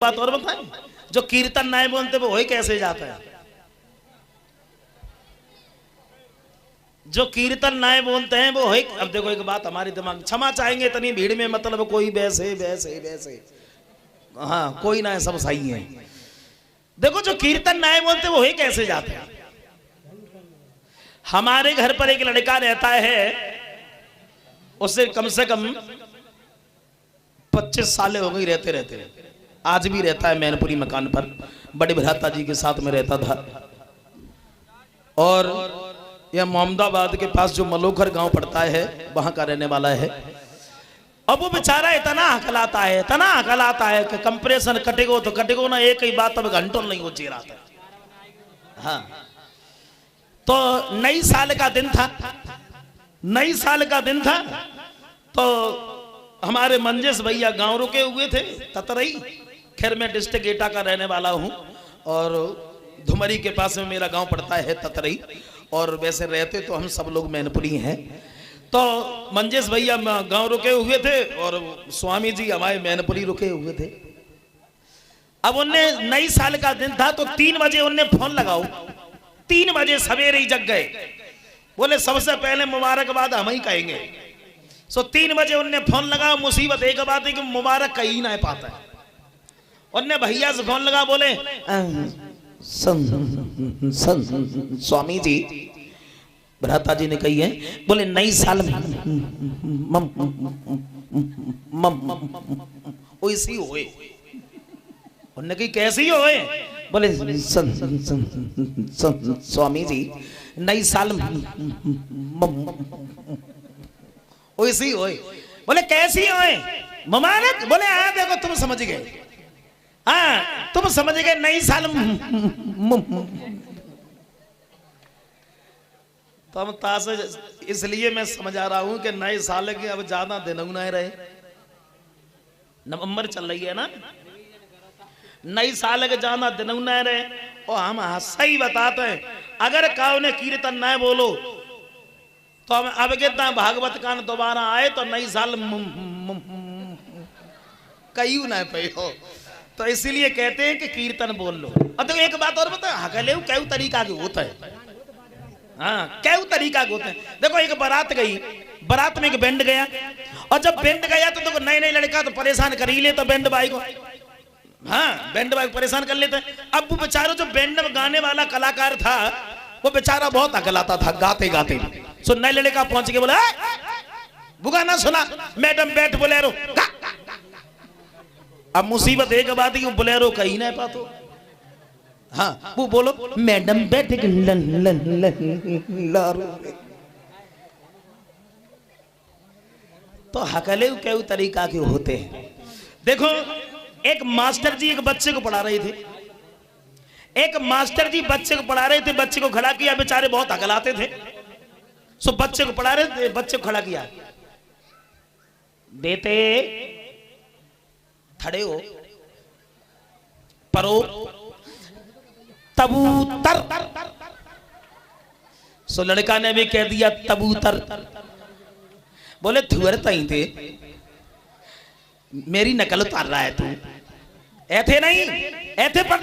बात और बताएं, जो कीर्तन नहीं बोलते वो वही कैसे जाता है? जो कीर्तन नहीं बोलते हैं वो वही। अब देखो एक बात हमारे दिमाग, क्षमा चाहेंगे इतनी भीड़ में, मतलब कोई वैसे वैसे वैसे, हाँ कोई ना, सब सही है। देखो जो कीर्तन नहीं बोलते वो वही कैसे जाते हैं? हमारे घर पर एक लड़का रहता है, उससे कम से कम 25 साल हो गई रहते रहते, आज भी रहता है मैनपुरी मकान पर, बड़े भ्राता जी के साथ में रहता था। और यह मोहम्मदाबाद के पास जो मलोखर गांव पड़ता है वहां का रहने वाला है। अब वो बेचारा इतना हकलाता है, इतना हकलाता है कि कंप्रेशन कटेगो तो कटेगो ना, एक ही बात अब घंटों नहीं हो रहा था। हाँ, तो नई साल का दिन था, नई साल का दिन था, तो हमारे मंजेश भैया गांव रुके हुए थे ततरई। खैर मैं डिस्ट्रिक्ट एटा का रहने वाला हूं और धुमरी के पास में मेरा गांव पड़ता है ततरई, और वैसे रहते तो हम सब लोग मैनपुरी हैं। तो मंजेश भैया गांव रुके हुए थे और स्वामी जी हमारे मैनपुरी रुके हुए थे। अब उन्हें नई साल का दिन था तो 3 बजे उन्हें फोन लगाओ, 3 बजे सवेरे ही जग गए, बोले सबसे पहले मुबारकबाद हम ही कहेंगे। सो 3 बजे उन्हें फोन लगा। मुसीबत एक बात है कि मुबारक कहीं ना पाता है। उन्हें भैया से फोन लगा, बोले स्वामी जी, भ्राता जी ने कही है, बोले नई साल वैसी होए। उन्होंने कही कैसी होए? बोले स्वामी जी नई साल वैसी होए। बोले कैसी होए मुबारक? बोले हाँ देखो तुम समझ गए, हाँ तुम समझ गए, नई साल। तो हम तासे इसलिए मैं समझ आ रहा हूं कि नए साल के अब ज्यादा दिन नहीं रहे, नवंबर चल रही है ना, नई साल के ज्यादा दिन नहीं रहे। और हम सही बताते हैं, अगर काउ ने कीर्तन न बोलो तो हम अब कितना भागवत कान दोबारा आए तो नई साल कहीं ना पे हो। तो इसीलिए कहते हैं कि कीर्तन बोल लो। और तो एक बात और बता, हकले क्या तरीका के होता है, हाँ क्या तरीका के होते हैं। देखो एक बारात गई, बारात में एक बैंड गया, और जब बैंड गया तो देखो नए नए लड़का तो परेशान कर ही ले, तो बैंड बाई को, हाँ बैंड बाई परेशान कर लेते हैं। अब वो बेचारा जो बैंड में गाने वाला कलाकार था वो बेचारा बहुत हकलाता था गाते गाते। सो नए लड़का पहुंच के बोला वो गाना सुना, मैडम बैठ बोलेरो। अब मुसीबत एक बात है, बोलेरो कहीं ना पातो, हाँ वो बोलो मैडम बैठ तो हकले क्या तरीका के होते हैं। देखो एक मास्टर जी एक बच्चे को पढ़ा रहे थे, एक मास्टर जी बच्चे को पढ़ा रहे थे, बच्चे को खड़ा किया, बेचारे बहुत हकलाते थे। सो बच्चे को पढ़ा रहे थे, बच्चे को खड़ा किया, बेटे खड़े हो, परो तबूतर। सो लड़का ने भी कह दिया तबूतर। बोले थुअर तई थे, मेरी नकल उतार रहा है तू, ऐथे नहीं ऐथे पर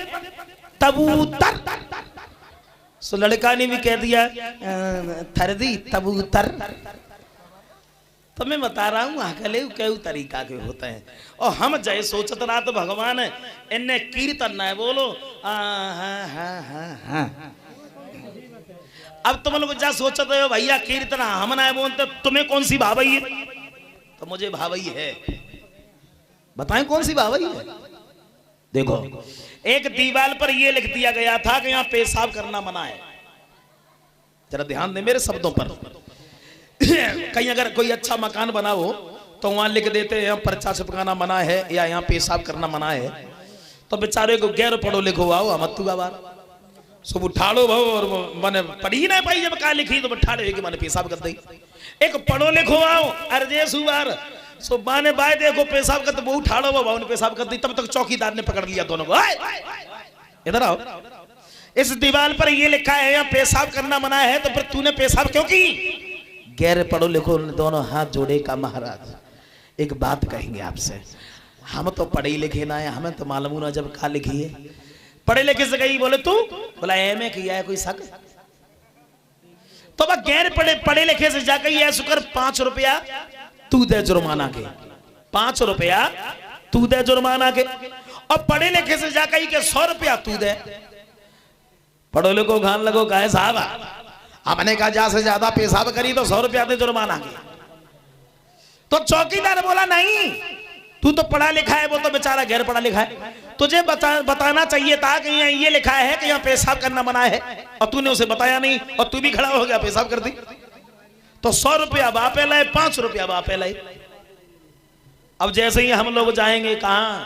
तबूतर। सो लड़का ने भी कह दिया थरदी तबूतर। तो मैं बता रहा हूँ हकले कई तरीका के होते हैं। और हम जय सोचत रहा तो भगवान इन्हें कीर्तन न बोलो, अब तुम लोग जा सोचते हो भैया कीर्तन हम ना बोलते, तुम्हें कौन सी भावई है? तो मुझे भावई है, बताएं कौन सी भावई है? देखो एक दीवार पर यह लिख दिया गया था कि यहाँ पेशाब करना मना है। जरा ध्यान दे मेरे शब्दों पर। कहीं अगर कोई अच्छा मकान बना हो तो वहां लिख देते हैं यहाँ पर्चा चिपकाना मना है या यहाँ पेशाब करना मना है। तो बेचारे को गैर पढ़ो लिखो आओ हम तू बार सब उठाड़ो भाव और मैंने पढ़ी ना पाई, जब कहा लिखी तो उठाड़े कि मैंने पेशाब कर दी। एक पढ़ो लिखो आओ अर्जे सुबार सो बाने बाय देखो पेशाब कर, तो वो उठाड़ो भाव ने पेशाब कर दी। तब तक चौकीदार ने पकड़ लिया दोनों को, इधर आओ, इस दीवार पर ये लिखा है यहाँ पेशाब करना मना है, तो फिर तूने पेशाब क्यों की? गैर पढ़ो लिखो दोनों हाथ जोड़े का महाराज एक बात कहेंगे आपसे, हम तो पढ़े लिखे ना है, हमें तो मालूम ना जब कहा लिखी है। पढ़े लिखे से कही, बोले तू, बोला एमए किया है, कोई शक? तो वह गैर पढ़े लिखे से जाकर ये शुक्र 5 रुपया तू दे जुर्माना के, 5 रुपया तू दे जुर्माना के। और पढ़े लिखे से जाकर के 100 रुपया तू दे। पढ़ो लिखो घान लगो कहे साहब, हमने कहा ज्यादा से ज्यादा पेशाब करी तो 100 रुपया दे जुर्माना के। तो चौकीदार बोला नहीं, तू तो पढ़ा लिखा है, वो तो बेचारा गैर पढ़ा लिखा है, तुझे बताना चाहिए था कि यहाँ ये लिखा है कि यहाँ पेशाब करना मना है, और तूने उसे बताया नहीं, और तू भी खड़ा हो गया पेशाब कर दी। तो 100 रुपया बापे लाए, 5 रुपया बापे लाए। अब जैसे ही हम लोग जाएंगे कहां,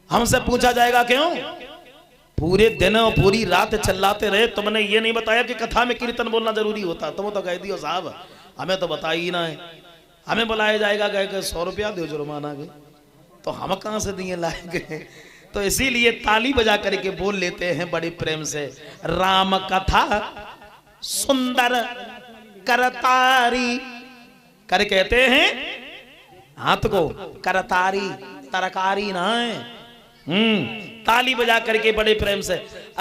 हमसे पूछा जाएगा क्यों पूरे दिन और पूरी रात चिल्लाते रहे, तुमने ये नहीं बताया कि कथा में कीर्तन बोलना जरूरी होता। तुम तो कह दियो साहब, हमें तो बता ही ना है। हमें बुलाया जाएगा कह 100 रुपया दो जुर्माना के, तो हम कहां से दिए लाएंगे? तो इसीलिए ताली बजा करके बोल लेते हैं बड़े प्रेम से, राम कथा सुंदर करतारी कर कहते हैं हाथ को, करतारी तरकारी ना है। ताली बजा करके बड़े प्रेम से